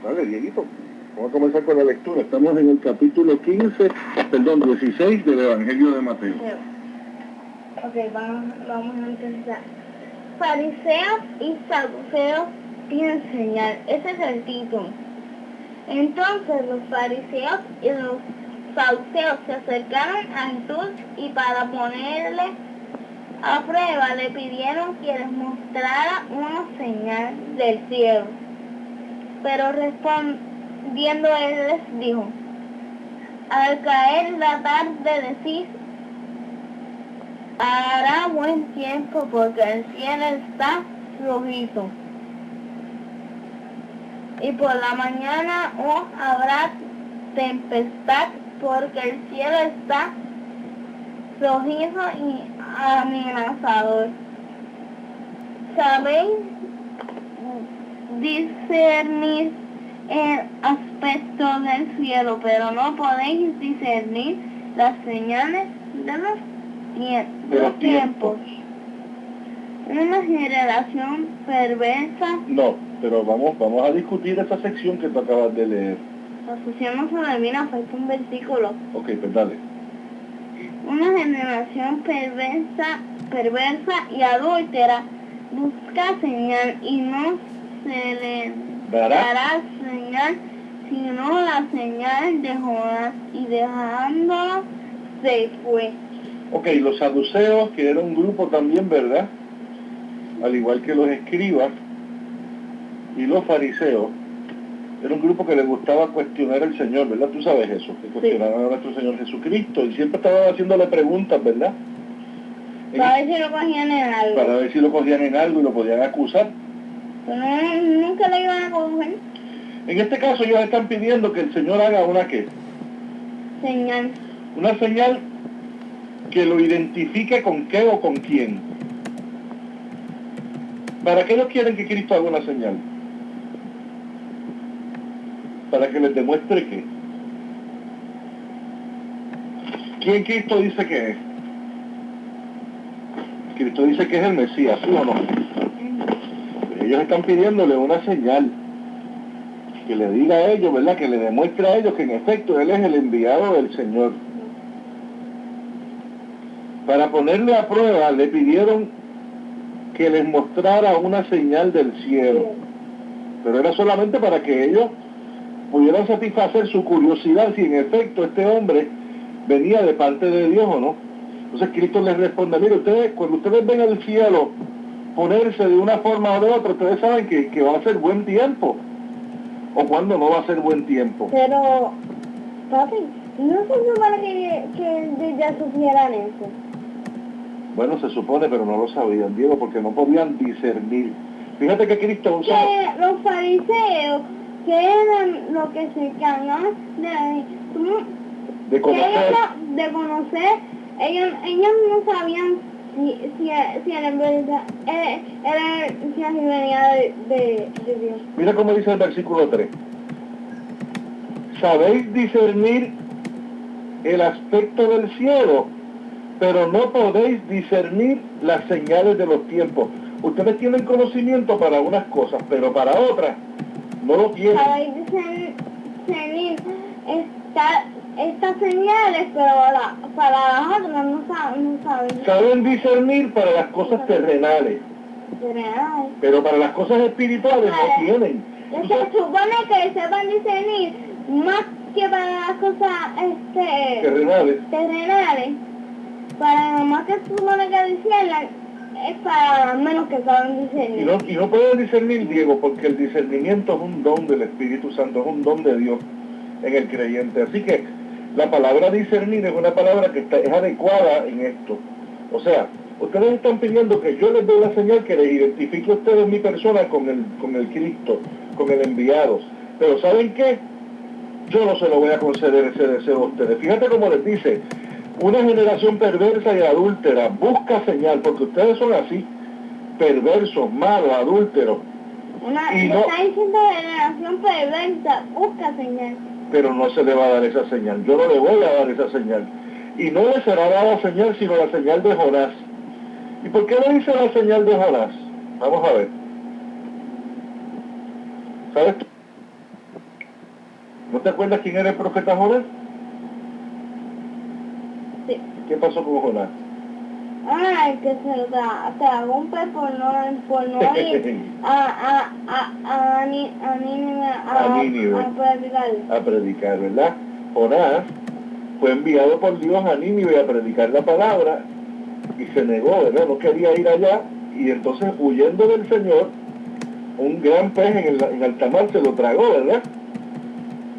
Vale, Dieguito, vamos a comenzar con la lectura. Estamos en el capítulo 16 del Evangelio de Mateo. Ok, vamos a empezar. Fariseos y saduceos tienen señal. Ese es el título. Entonces los fariseos y los saduceos se acercaron a Jesús y para ponerle a prueba le pidieron que les mostrara una señal del cielo. Pero respondiendo él les dijo: al caer la tarde decís, hará buen tiempo porque el cielo está rojizo. Y por la mañana habrá tempestad porque el cielo está rojizo y amenazador. ¿Sabéis discernir el aspecto del cielo, pero no podéis discernir las señales de los tiempos? Una generación perversa. No, pero vamos a discutir esa sección que tú acabas de leer. La sección no se termina, falta un versículo. Ok, pues dale. Una generación perversa y adúltera busca señal y no se le dará señal sino la señal de Jonás, y dejándolo se fue. Ok, los saduceos, que era un grupo también, ¿verdad? Al igual que los escribas y los fariseos, era un grupo que le gustaba cuestionar al Señor, ¿verdad? Tú sabes eso, que cuestionaban a nuestro Señor Jesucristo y siempre estaban haciéndole preguntas, ¿verdad? Para ver si lo cogían en algo. Para ver si lo cogían en algo y lo podían acusar. Pero nunca le iban a coger. En este caso ellos están pidiendo que el Señor haga una ¿qué? Señal. Una señal que lo identifique con qué o con quién. ¿Para qué ellos quieren que Cristo haga una señal? Para que les demuestre qué. ¿Quién Cristo dice que es? Cristo dice que es el Mesías, ¿sí o no? Ellos están pidiéndole una señal que le diga a ellos, ¿verdad? Que le demuestre a ellos que en efecto Él es el enviado del Señor. Para ponerle a prueba le pidieron que les mostrara una señal del cielo. Pero era solamente para que ellos pudieran satisfacer su curiosidad si en efecto este hombre venía de parte de Dios o no. Entonces Cristo les responde: mire, ustedes, cuando ustedes ven el cielo ponerse de una forma o de otra, ustedes saben que va a ser buen tiempo, o cuando no va a ser buen tiempo. Pero, papi, ¿no se supone que ya supieran eso? Bueno, se supone, pero no lo sabían, Diego, porque no podían discernir. Fíjate que Cristo usa... Que los fariseos, que eran los que se encargaban de conocer, ellos no sabían si era en verdad, si así venía de Dios. Mira cómo dice el versículo 3. Sabéis discernir el aspecto del cielo, pero no podéis discernir las señales de los tiempos. Ustedes tienen conocimiento para unas cosas, pero para otras no lo tienen. Sabéis discernir estas señales, pero para las otras no saben. Saben discernir para las cosas terrenales, pero para las cosas espirituales no tienen. Se supone que sepan discernir más que para las cosas terrenales. Para más que se supone que disciernan, es para menos que saben discernir. Y no pueden discernir, Diego, porque el discernimiento es un don del Espíritu Santo, es un don de Dios en el creyente. Así que la palabra discernir es una palabra que es adecuada en esto. O sea, ustedes están pidiendo que yo les dé la señal que les identifique a ustedes mi persona con el Cristo, con el enviado. Pero ¿saben qué? Yo no se lo voy a conceder ese deseo a ustedes. Fíjate cómo les dice: una generación perversa y adúltera busca señal, porque ustedes son así, perversos, malos, adúlteros. Está diciendo generación perversa, busca señal. Pero no se le va a dar esa señal. Yo no le voy a dar esa señal. Y no le será dada señal, sino la señal de Jonás. ¿Y por qué le dice la señal de Jonás? Vamos a ver. ¿Sabes tú? ¿No te acuerdas quién era el profeta Jonás? Sí. ¿Qué pasó con Jonás? Ah, el que se lo tragó un pez por no ir a Nínive a predicar. A predicar, ¿verdad? Jonás fue enviado por Dios a Nínive a predicar la palabra y se negó, ¿verdad? No quería ir allá y entonces huyendo del Señor, un gran pez en alta mar se lo tragó, ¿verdad?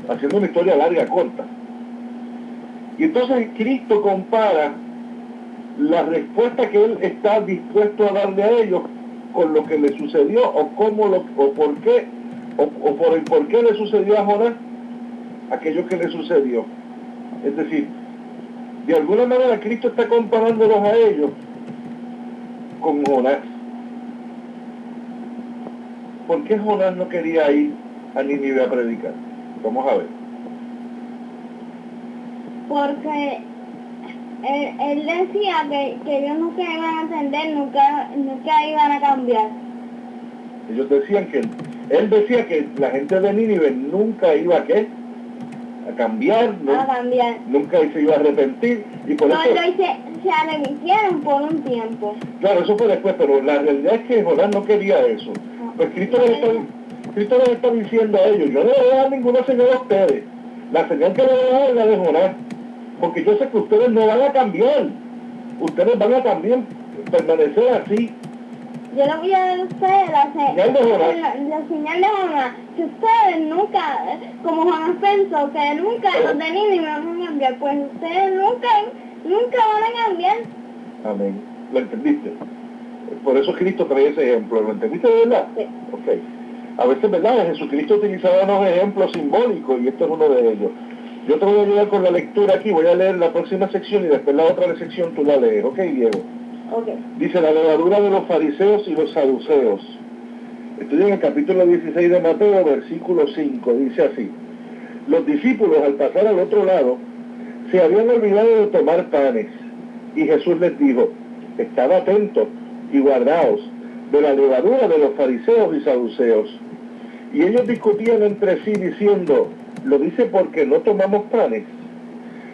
Haciendo una historia larga, corta. Y entonces Cristo compara la respuesta que Él está dispuesto a darle a ellos con lo que le sucedió o por qué, o por el por qué le sucedió a Jonás aquello que le sucedió. Es decir, de alguna manera Cristo está comparándolos a ellos con Jonás. ¿Por qué Jonás no quería ir a Nínive a predicar? Vamos a ver. Porque él decía que ellos nunca iban a entender, nunca iban a cambiar. Ellos decían él decía que la gente de Nínive nunca iba a ¿qué? A cambiar, nunca se iba a arrepentir. Y por eso se arrepintieron por un tiempo. Claro, eso fue después, pero la realidad es que Jonás no quería eso. Pues Cristo les está diciendo a ellos, yo no les voy a dar ninguna señal a ustedes. La señal que les voy a dar es la de Jonás. Porque yo sé que ustedes no van a cambiar. Ustedes van a también permanecer así. Yo le voy a dar a ustedes la señal de Jonás. Si ustedes nunca, como Jonás pensó que nunca los de Nínive van a cambiar, pues ustedes nunca van a cambiar. Amén. ¿Lo entendiste? Por eso Cristo trae ese ejemplo. ¿Lo entendiste de verdad? Sí. Ok. A veces, ¿verdad? Jesucristo utilizaba unos ejemplos simbólicos y este es uno de ellos. Yo te voy a ayudar con la lectura aquí. Voy a leer la próxima sección y después la otra sección tú la lees. ¿Ok, Diego? Ok. Dice la levadura de los fariseos y los saduceos. Estoy en el capítulo 16 de Mateo, versículo 5. Dice así. Los discípulos al pasar al otro lado se habían olvidado de tomar panes. Y Jesús les dijo, estad atentos y guardaos de la levadura de los fariseos y saduceos. Y ellos discutían entre sí diciendo, lo dice porque no tomamos panes.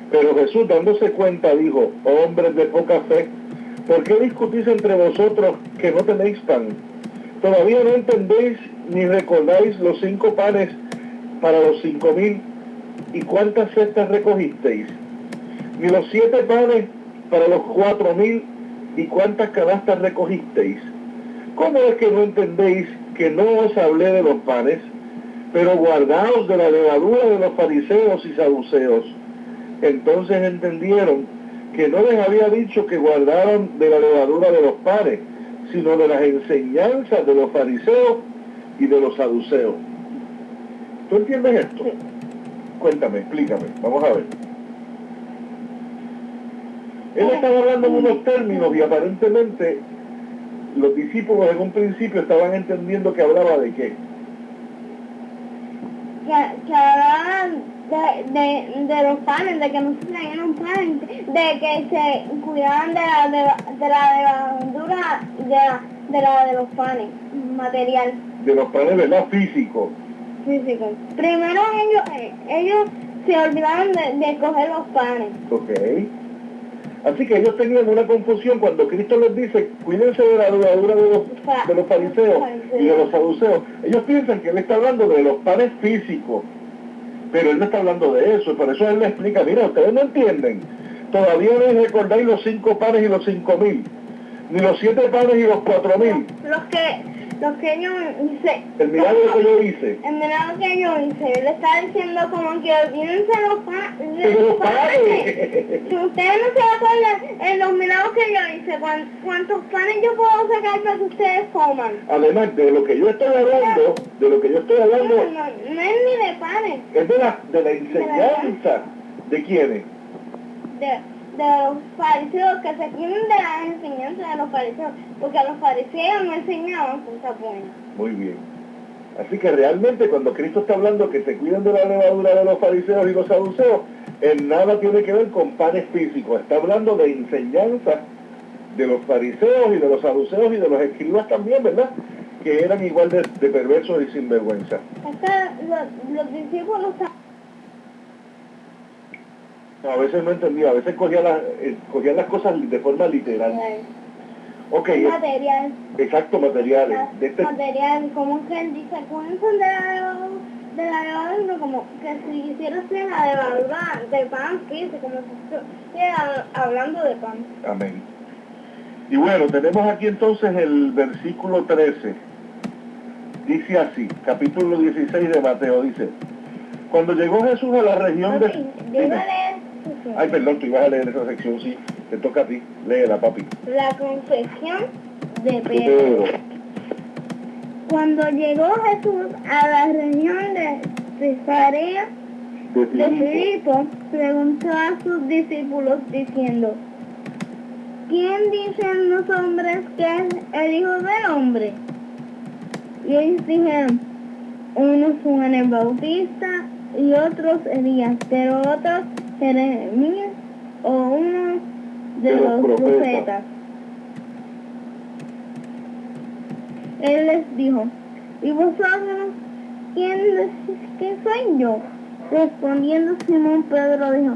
Pero Jesús dándose cuenta dijo, hombres de poca fe, ¿por qué discutís entre vosotros que no tenéis pan? ¿Todavía no entendéis ni recordáis los 5 panes para los 5,000 y cuántas cestas recogisteis? Ni los 7 panes para los 4,000 y cuántas canastas recogisteis. ¿Cómo es que no entendéis que no os hablé de los panes, pero guardaos de la levadura de los fariseos y saduceos? Entonces entendieron que no les había dicho que guardaran de la levadura de los panes, sino de las enseñanzas de los fariseos y de los saduceos. ¿Tú entiendes esto? Sí. Cuéntame, explícame, vamos a ver. Él estaba hablando en unos términos y aparentemente los discípulos en un principio estaban entendiendo que hablaba de qué. Que hablaban de los panes, de que no se traían panes, de que se cuidaban de la levadura, de la de los panes, material. De los panes, ¿verdad? Físico. Primero ellos se olvidaron de coger los panes. Ok. Así que ellos tenían una confusión cuando Cristo les dice, cuídense de la levadura de los fariseos y de los saduceos. Ellos piensan que Él está hablando de los panes físicos, pero Él no está hablando de eso. Y por eso Él les explica, mira, ustedes no entienden. Todavía no recordáis los 5 panes y los 5,000, ni los 7 panes y los 4,000. Los que yo hice. El milagro que yo hice. El milagro que yo hice. Él está diciendo como que olvídense los panes. Si ustedes no se acuerdan en los milagros que yo hice, ¿cuántos panes yo puedo sacar para que ustedes coman? Además de lo que yo estoy hablando, no es ni de panes. Es de la enseñanza. ¿De quiénes? De los fariseos, que se cuiden de las enseñanzas de los fariseos, porque los fariseos no enseñaban cosas buenas. Muy bien. Así que realmente cuando Cristo está hablando que se cuiden de la levadura de los fariseos y los saduceos, en nada tiene que ver con panes físicos. Está hablando de enseñanza de los fariseos y de los saduceos y de los escribas también, ¿verdad? Que eran igual de perversos y sinvergüenza. Los discípulos No, a veces no entendía, a veces cogían las cosas de forma literal. Ok, Material. exacto, materiales. Material, como que él dice, ¿cuánto de la levadura? Como que si hicieras la levadura de pan, fíjate, como si estuviera hablando de pan. Amén. Y bueno, tenemos aquí entonces el versículo 13. Dice así, capítulo 16 de Mateo, dice: cuando llegó Jesús a la región de... Yo iba a leer. Ay, perdón, tú ibas a leer esa sección, sí. Te toca a ti. Léela, papi. La confesión de Pedro. Cuando llegó Jesús a la región de Cesarea de Filipo, preguntó a sus discípulos diciendo: ¿quién dicen los hombres que es el Hijo del Hombre? Y ellos dijeron: unos Juan el Bautista y otros Elías, pero otros Jeremías o uno de los profetas. Él les dijo: ¿y vosotros quién decís que soy yo? Respondiendo Simón Pedro dijo: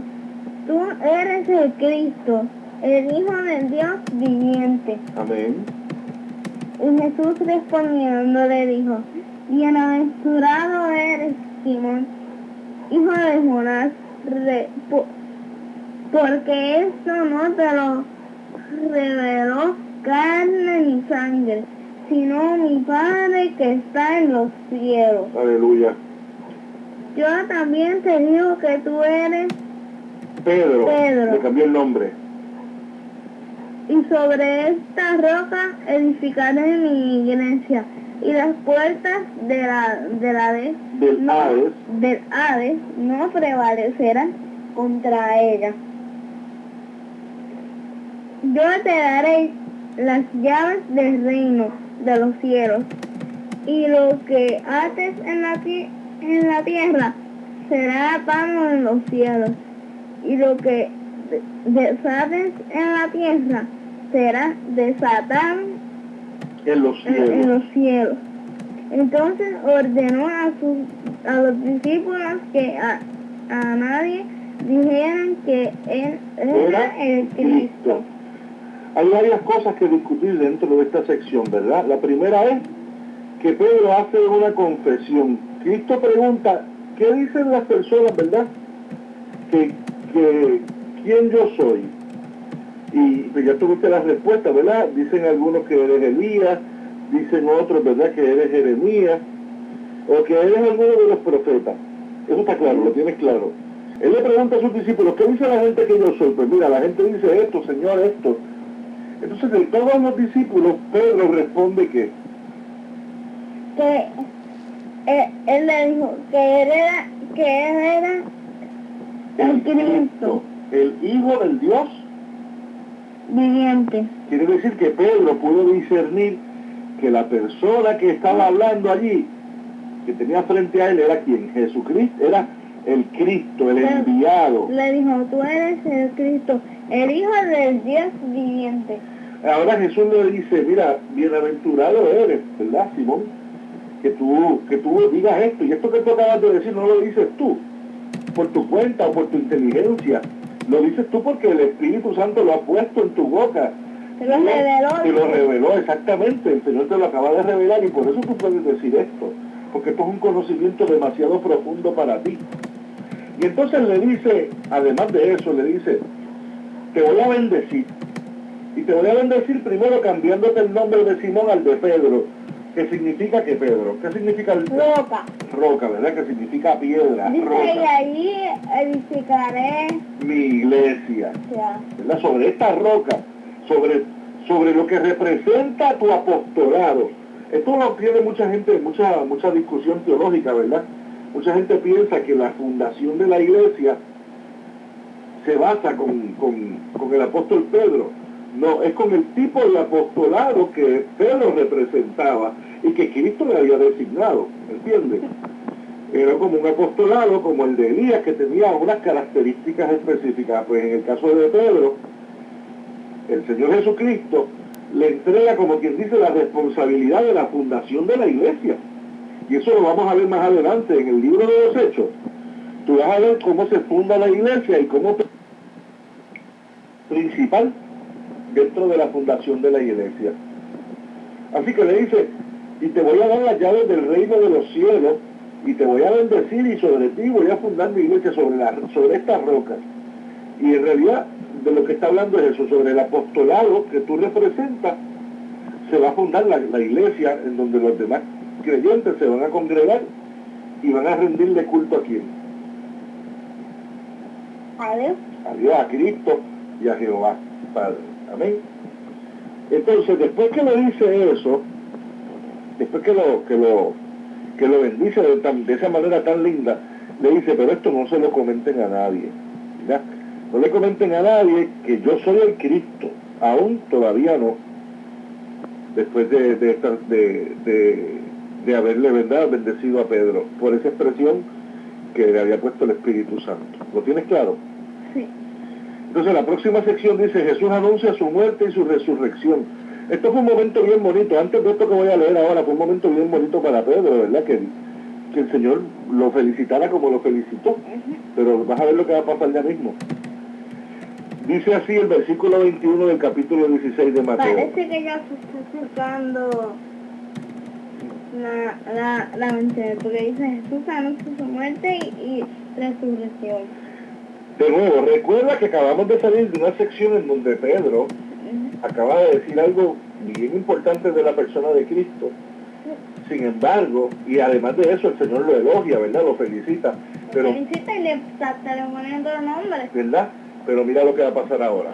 tú eres el Cristo, el Hijo del Dios viviente. Amén. Y Jesús respondiendo le dijo: bienaventurado eres, Simón, hijo de Jonás, porque esto no te lo reveló carne ni sangre, sino mi Padre que está en los cielos. Aleluya. Yo también te digo que tú eres Pedro. Le cambió el nombre. Y sobre esta roca edificaré mi iglesia, y las puertas del Hades no prevalecerán contra ella. Yo te daré las llaves del reino de los cielos, y lo que ates en la tierra será atado en los cielos, y lo que desates en la tierra será desatado en los cielos. Entonces ordenó a los discípulos que a nadie dijeran que él era el Cristo. Hay varias cosas que discutir dentro de esta sección, ¿verdad? La primera es que Pedro hace una confesión. Cristo pregunta: ¿qué dicen las personas, verdad? Que ¿quién yo soy? Y pues ya tuviste la respuesta, ¿verdad? Dicen algunos que eres Elías, dicen otros, ¿verdad?, que eres Jeremías, o que eres alguno de los profetas. Eso está claro, lo tienes claro. Él le pregunta a sus discípulos: ¿qué dice la gente que yo soy? Pues mira, la gente dice esto, Señor, esto. Entonces, de todos los discípulos, Pedro responde que él le dijo que él era el Cristo, el Hijo del Dios viviente. Quiere decir que Pedro pudo discernir que la persona que estaba hablando allí, que tenía frente a él, era ¿quién? Jesucristo, era el Cristo, el enviado. Le dijo: tú eres el Cristo, el Hijo del Dios viviente. Ahora Jesús le dice: mira, bienaventurado eres, ¿verdad, Simón? Que tú digas esto, y esto que tú acabas de decir no lo dices tú por tu cuenta o por tu inteligencia, lo dices tú porque el Espíritu Santo lo ha puesto en tu boca. Te lo reveló. Te lo reveló, exactamente, el Señor te lo acaba de revelar, y por eso tú puedes decir esto, porque esto es un conocimiento demasiado profundo para ti. Y entonces le dice, además de eso, le dice: te voy a bendecir. Y te voy a bendecir primero cambiándote el nombre de Simón al de Pedro. ¿Qué significa que Pedro? ¿Qué significa el... Roca. Roca, ¿verdad? Que significa piedra. Dice: roca. y allí edificaré mi iglesia. Ya. ¿Verdad? Sobre esta roca, sobre lo que representa tu apostolado. Esto lo tiene mucha gente, mucha discusión teológica, ¿verdad? Mucha gente piensa que la fundación de la iglesia se basa con el apóstol Pedro. No, es con el tipo de apostolado que Pedro representaba y que Cristo le había designado, ¿entiendes? Era como un apostolado como el de Elías, que tenía unas características específicas. Pues en el caso de Pedro, el Señor Jesucristo le entrega, como quien dice, la responsabilidad de la fundación de la iglesia. Y eso lo vamos a ver más adelante en el libro de los Hechos. Tú vas a ver cómo se funda la iglesia y cómo principal dentro de la fundación de la iglesia. Así que le dice, y te voy a dar las llaves del reino de los cielos, y te voy a bendecir, y sobre ti voy a fundar mi iglesia sobre estas rocas. Y en realidad de lo que está hablando es eso, sobre el apostolado que tú representas, se va a fundar la iglesia en donde los demás creyentes se van a congregar y van a rendirle culto a quién. A Dios. A Dios, a Cristo y a Jehová Padre. Amén. Entonces, después que le dice eso, después que lo bendice de esa manera tan linda, le dice, pero esto no se lo comenten a nadie. ¿Ya? No le comenten a nadie que yo soy el Cristo, aún todavía no. Después de haberle, ¿verdad?, bendecido a Pedro, por esa expresión que le había puesto el Espíritu Santo. ¿Lo tienes claro? Sí. Entonces la próxima sección dice, Jesús anuncia su muerte y su resurrección. Esto fue un momento bien bonito. Antes de esto que voy a leer ahora, fue un momento bien bonito para Pedro, ¿verdad? Que el Señor lo felicitara como lo felicitó. Pero vas a ver lo que va a pasar ya mismo. Dice así el versículo 21 del capítulo 16 de Mateo. Parece que ya se está acercando la mentira, porque dice Jesús anuncia su muerte y resurrección. De nuevo, recuerda que acabamos de salir de una sección en donde Pedro acaba de decir algo bien importante de la persona de Cristo. Sin embargo, y además de eso, el Señor lo elogia, ¿verdad? Lo felicita. Pero, Lo felicita y le está poniendo los nombres. ¿verdad? Pero mira lo que va a pasar ahora.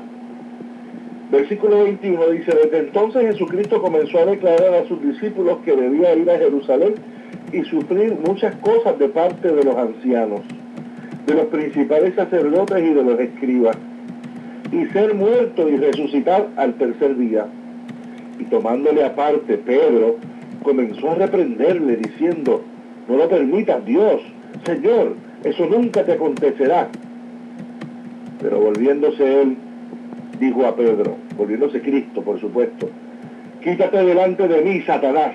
Versículo 21 dice, desde entonces Jesucristo comenzó a declarar a sus discípulos que debía ir a Jerusalén y sufrir muchas cosas de parte de los ancianos, de los principales sacerdotes y de los escribas, y ser muerto y resucitar al tercer día. Y tomándole aparte, Pedro comenzó a reprenderle diciendo, no lo permitas, Dios, Señor, eso nunca te acontecerá. Pero volviéndose él, dijo a Pedro, volviéndose Cristo, por supuesto, quítate delante de mí, Satanás,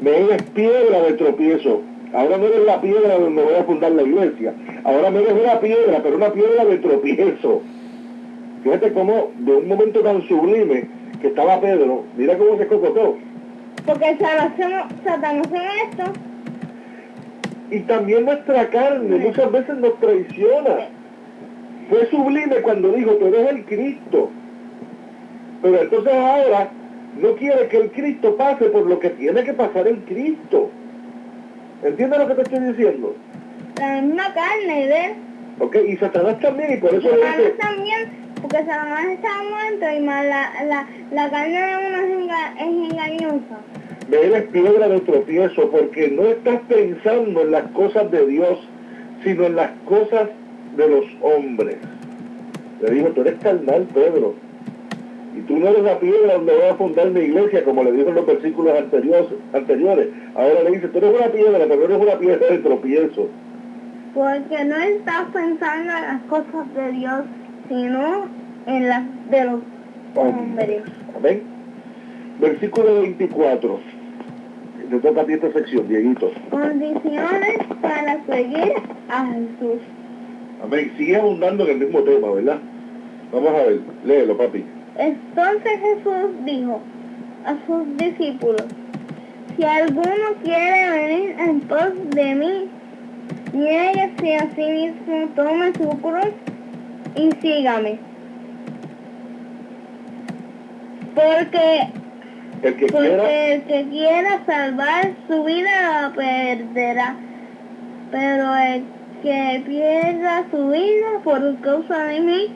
me eres piedra de tropiezo. Ahora no eres la piedra donde voy a fundar la iglesia, ahora me eres una piedra, pero una piedra de tropiezo. Fíjate cómo de un momento tan sublime que estaba Pedro, mira cómo se cocotó. Porque Satanás en esto. Y también nuestra carne muchas veces nos traiciona. Fue sublime cuando dijo, tú eres el Cristo. Pero entonces ahora no quiere que el Cristo pase por lo que tiene que pasar el Cristo. ¿Entiendes lo que te estoy diciendo? La misma carne de él. Ok, y Satanás también, y por eso le Satanás dice... también, porque Satanás está muerto y más la carne de uno es engañosa. Me eres piedra de tropiezo, porque no estás pensando en las cosas de Dios, sino en las cosas de los hombres. Le dijo, tú eres carnal, Pedro, y tú no eres la piedra donde voy a fundar mi iglesia, como le dijo en los versículos anteriores. Ahora le dice, tú eres una piedra, pero eres una piedra de tropiezo. Porque no estás pensando en las cosas de Dios, sino en las de los hombres. Amén. Versículo 24. Te toca a ti esta sección, Dieguito. Condiciones para seguir a Jesús. Amén. Sigue abundando en el mismo tema, ¿verdad? Vamos a ver. Léelo, papi. Entonces Jesús dijo a sus discípulos, si alguno quiere venir en pos de mí, niéguese a sí mismo, tome su cruz y sígame. Porque El que el que quiera salvar su vida la perderá, pero el que pierda su vida por causa de mí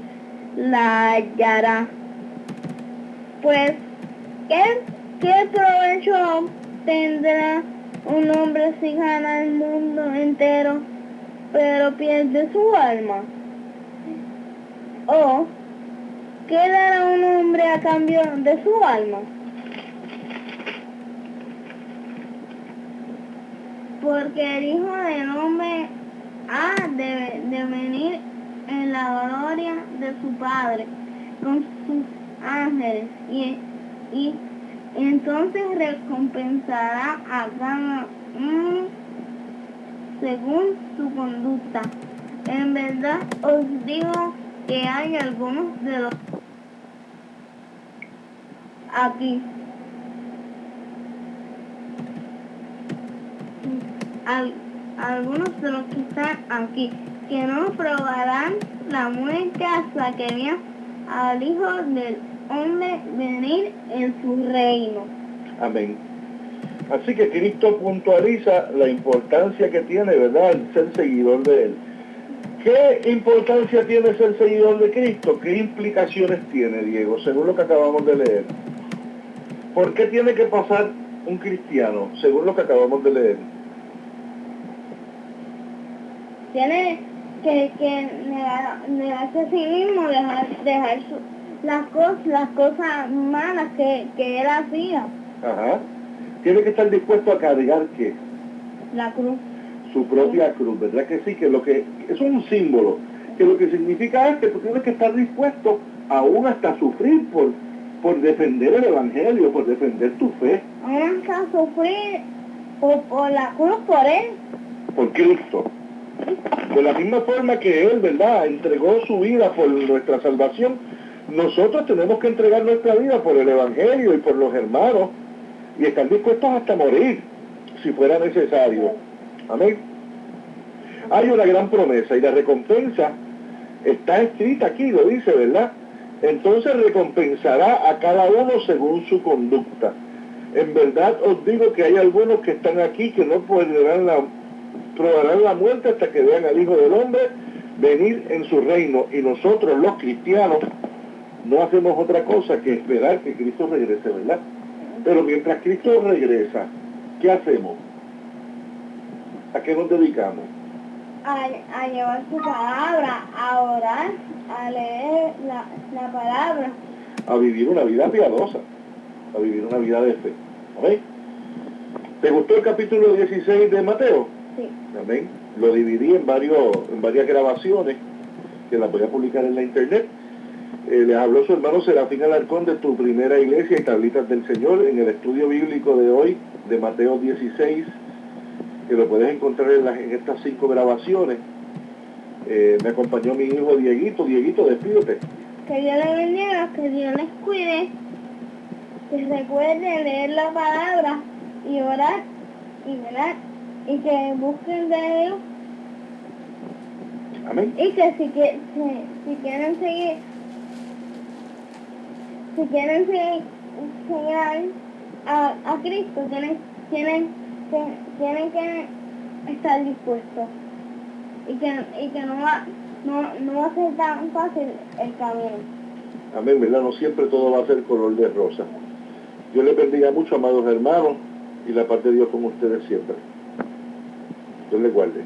la hallará. Pues, ¿qué provecho tendrá un hombre si gana el mundo entero, pero pierde su alma? ¿O qué dará un hombre a cambio de su alma? Porque el Hijo del Hombre ha de venir en la gloria de su Padre con sus ángeles y entonces recompensará a cada uno según su conducta. En verdad os digo que hay algunos de los aquí. Algunos de los que están aquí, que no probarán la muerte hasta que vean al Hijo del Hombre venir en su reino. Amén. Así que Cristo puntualiza la importancia que tiene, ¿verdad?, el ser seguidor de Él. ¿Qué importancia tiene ser seguidor de Cristo? ¿Qué implicaciones tiene, Diego, según lo que acabamos de leer? ¿Por qué tiene que pasar un cristiano, según lo que acabamos de leer? Tiene que negarse a sí mismo, dejar las cosas malas que él hacía. Ajá. Tiene que estar dispuesto a cargar, ¿qué? La cruz. Su propia cruz, ¿verdad que sí? Que lo que es un símbolo, que lo que significa es que tú tienes que estar dispuesto aún hasta sufrir por defender el Evangelio, por defender tu fe. Aún hasta sufrir por la cruz, por Él. Por Cristo. De la misma forma que Él, ¿verdad?, entregó su vida por nuestra salvación, nosotros tenemos que entregar nuestra vida por el Evangelio y por los hermanos y estar dispuestos hasta morir, si fuera necesario. Amén. Hay una gran promesa y la recompensa está escrita aquí, lo dice, ¿verdad? Entonces recompensará a cada uno según su conducta. En verdad os digo que hay algunos que están aquí que no probarán la muerte hasta que vean al Hijo del Hombre venir en su reino. Y nosotros, los cristianos, no hacemos otra cosa que esperar que Cristo regrese, ¿verdad? Pero mientras Cristo regresa, ¿qué hacemos? ¿A qué nos dedicamos? A llevar su palabra, a orar, a leer la palabra. A vivir una vida piadosa, a vivir una vida de fe. ¿Amén? ¿Te gustó el capítulo 16 de Mateo? Sí. Amén. Lo dividí en varias grabaciones que las voy a publicar en la internet. Les habló su hermano Serafín Alarcón de Tu Primera Iglesia y Tablitas del Señor en el estudio bíblico de hoy de Mateo 16, que lo puedes encontrar en estas 5 grabaciones. Me acompañó mi hijo Dieguito. Dieguito, despídete. Que Dios les bendiga, que Dios les cuide, que recuerden leer la palabra y orar y velar y que busquen de Dios. Amén. Y que si quieren seguir a Cristo, tienen que estar dispuestos y que no va a ser tan fácil el camino. Amén, ¿verdad? No siempre todo va a ser color de rosa. Dios les bendiga mucho, amados hermanos, y la paz de Dios con ustedes siempre. Dios les guarde.